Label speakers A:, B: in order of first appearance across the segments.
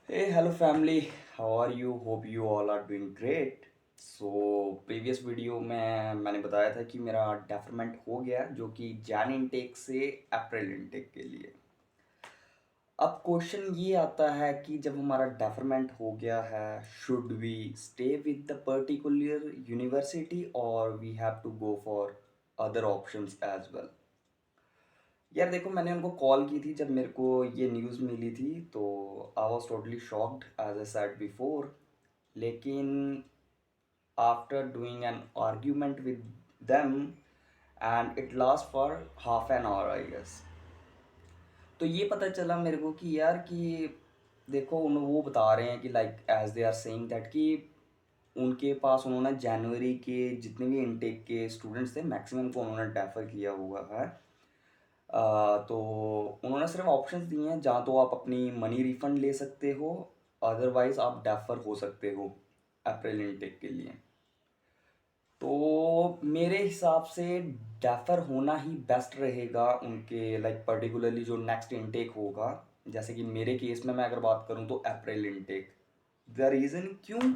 A: Hey, hello family. How are you? Hope you all are doing great. So previous video में मैंने बताया था कि मेरा डेफरमेंट हो गया जो कि जैन इनटेक से अप्रैल इनटेक के लिए। अब क्वेश्चन ये आता है कि जब हमारा डेफरमेंट हो गया है, should we stay with the particular university और we have to go for other options as well. यार देखो, मैंने उनको कॉल की थी जब मेरे को ये न्यूज़ मिली थी, तो I was totally shocked as I said before. लेकिन after doing an argument with them and it last for half an hour I guess, तो ये पता चला मेरे को कि यार कि देखो वो बता रहे हैं कि like as they are saying that कि उनके पास उन्होंने जनवरी के जितने भी इनटेक के स्टूडेंट्स थे मैक्सिमम को उन्होंने डेफर किया हुआ है। तो उन्होंने सिर्फ ऑप्शंस दिए हैं, जहाँ तो आप अपनी मनी रिफंड ले सकते हो, अदरवाइज आप डेफर हो सकते हो अप्रैल इनटेक के लिए। तो मेरे हिसाब से डेफर होना ही बेस्ट रहेगा उनके लाइक पर्टिकुलरली जो नेक्स्ट इनटेक होगा। जैसे कि मेरे केस में मैं अगर बात करूँ तो अप्रैल इनटेक। द रीज़न क्यों?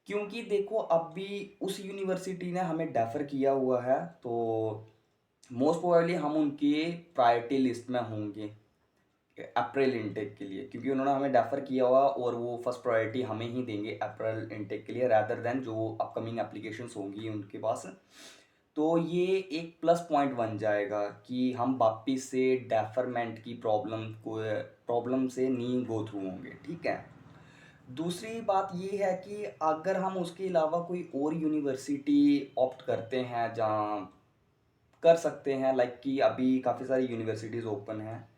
A: क्योंकि देखो अभी उस यूनिवर्सिटी ने हमें डेफर किया हुआ है, तो मोस्ट प्रोबेबली हम उनके प्रायोरिटी लिस्ट में होंगे अप्रैल इनटेक के लिए, क्योंकि उन्होंने हमें डेफर किया हुआ और वो फर्स्ट प्रायोरिटी हमें ही देंगे अप्रैल इनटेक के लिए रादर देन जो अपकमिंग एप्लीकेशंस होंगी उनके पास। तो ये एक प्लस पॉइंट बन जाएगा कि हम वापिस से डेफरमेंट की प्रॉब्लम से नहीं गो थ्रू होंगे, ठीक है। दूसरी बात ये है कि अगर हम उसके अलावा कोई और यूनिवर्सिटी ऑप्ट करते हैं जहाँ कर सकते हैं, लाइक कि अभी काफ़ी सारी यूनिवर्सिटीज़ ओपन हैं,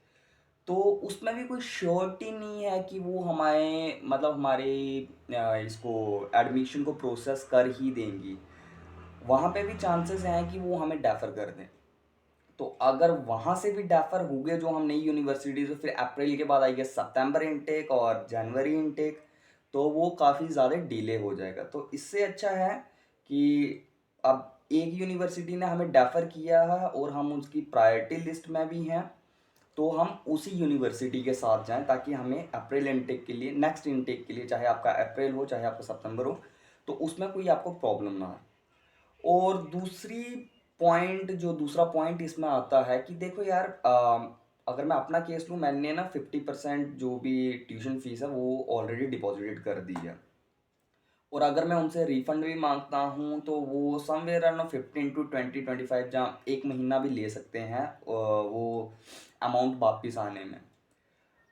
A: तो उसमें भी कोई श्योरिटी नहीं है कि वो हमारे इसको एडमिशन को प्रोसेस कर ही देंगी। वहाँ पे भी चांसेस हैं कि वो हमें डेफर कर दें। तो अगर वहाँ से भी डेफर हो गए जो हम नई यूनिवर्सिटीज़, फिर अप्रैल के बाद आएगी सितंबर इनटेक और जनवरी इनटेक, तो वो काफ़ी ज़्यादा डिले हो जाएगा। तो इससे अच्छा है कि अब एक यूनिवर्सिटी ने हमें डेफर किया है और हम उसकी प्रायोरिटी लिस्ट में भी हैं, तो हम उसी यूनिवर्सिटी के साथ जाएं ताकि हमें अप्रैल इनटेक के लिए, नेक्स्ट इनटेक के लिए, चाहे आपका अप्रैल हो चाहे आपका सितंबर हो, तो उसमें कोई आपको प्रॉब्लम ना आए। और दूसरा पॉइंट इसमें आता है कि देखो यार, अगर मैं अपना केस लूँ, मैंने ना 50% जो भी ट्यूशन फीस है वो ऑलरेडी डिपॉजिटेड कर दी है। और अगर मैं उनसे रिफंड भी मांगता हूँ तो वो समवेयर अराउंड 15 to 20 25, जहाँ एक महीना भी ले सकते हैं वो अमाउंट वापस आने में।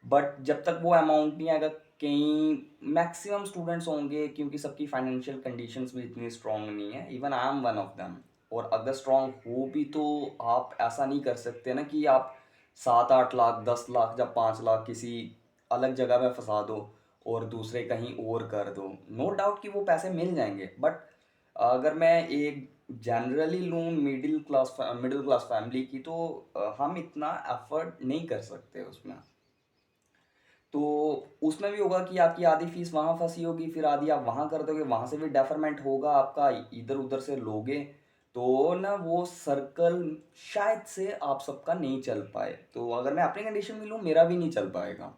A: बट जब तक वो अमाउंट नहीं आएगा, कई मैक्सिमम स्टूडेंट्स होंगे, क्योंकि सबकी फाइनेंशियल कंडीशंस भी इतनी स्ट्रांग नहीं है, even I am one of them. और अगर स्ट्रांग हो भी तो आप ऐसा नहीं कर सकते ना कि आप 7 8 लाख 10 लाख या 5 लाख किसी अलग जगह में फंसा दो और दूसरे कहीं और कर दो। नो डाउट कि वो पैसे मिल जाएंगे, बट अगर मैं एक जनरली लूँ मिडिल क्लास फैमिली की, तो हम इतना एफर्ट नहीं कर सकते उसमें। तो उसमें भी होगा कि आपकी आधी फीस वहाँ फंसी होगी, फिर आधी आप वहाँ कर दोगे, वहाँ से भी डेफरमेंट होगा आपका, इधर उधर से लोगे, तो ना वो सर्कल शायद से आप सबका नहीं चल पाए। तो अगर मैं अपनी कंडीशन में लूँ, मेरा भी नहीं चल पाएगा।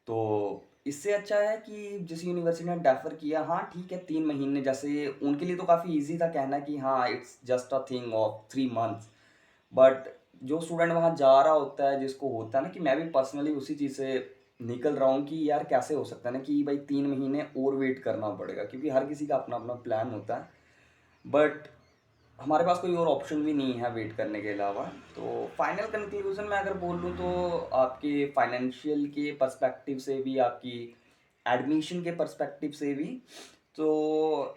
A: तो इससे अच्छा है कि जिस यूनिवर्सिटी ने डेफर किया, हाँ ठीक है, 3 महीने जैसे उनके लिए तो काफ़ी इजी था कहना कि हाँ it's just a thing of 3 months. But जो स्टूडेंट वहाँ जा रहा होता है, जिसको होता है ना, कि मैं भी पर्सनली उसी चीज़ से निकल रहा हूँ कि यार कैसे हो सकता है ना कि भाई 3 महीने और वेट करना पड़ेगा, क्योंकि हर किसी का अपना अपना प्लान होता है। बट हमारे पास कोई और ऑप्शन भी नहीं है वेट करने के अलावा। तो फाइनल कंक्लूजन में अगर बोल लूँ तो आपके फाइनेंशियल के पर्सपेक्टिव से भी, आपकी एडमिशन के पर्सपेक्टिव से भी, तो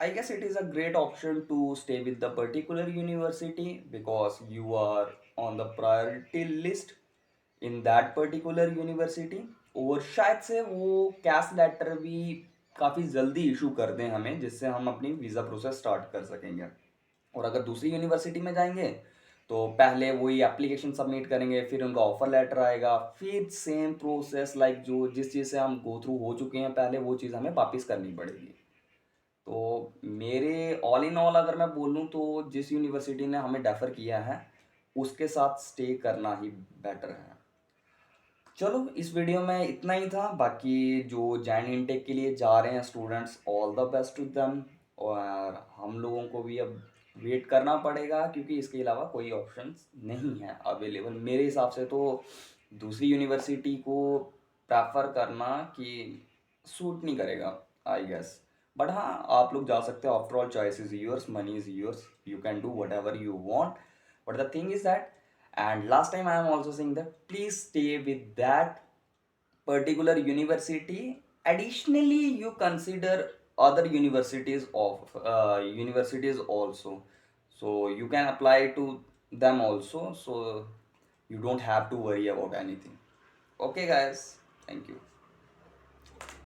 A: I guess it is a great option to stay with the particular university because you are on the priority list in that particular university। और शायद से वो कैश लेटर भी काफ़ी जल्दी इशू कर दें हमें, जिससे हम अपनी वीज़ा प्रोसेस स्टार्ट कर सकेंगे। और अगर दूसरी यूनिवर्सिटी में जाएंगे तो पहले वही एप्लीकेशन सबमिट करेंगे, फिर उनका ऑफर लेटर आएगा, फिर सेम प्रोसेस लाइक जो जिस चीज़ से हम गो थ्रू हो चुके हैं पहले, वो चीज़ हमें वापस करनी पड़ेगी। तो मेरे ऑल इन ऑल अगर मैं बोलूँ तो जिस यूनिवर्सिटी ने हमें डेफर किया है उसके साथ स्टे करना ही बेटर है। चलो इस वीडियो में इतना ही था। बाकी जो जैन इनटेक के लिए जा रहे हैं students, all the best to them. और हम लोगों को भी अब वेट करना पड़ेगा, क्योंकि इसके अलावा कोई ऑप्शंस नहीं है अवेलेबल मेरे हिसाब से। तो दूसरी यूनिवर्सिटी को प्रेफर करना कि सूट नहीं करेगा, आई गेस। बट हाँ, आप लोग जा सकते हो। After all choice is yours, money is yours, you can do what ever you want. But the thing is that, and last time I am also saying that please stay with that particular university. Additionally, you consider other universities also, so you can apply to them also, so you don't have to worry about anything. Okay guys, thank you.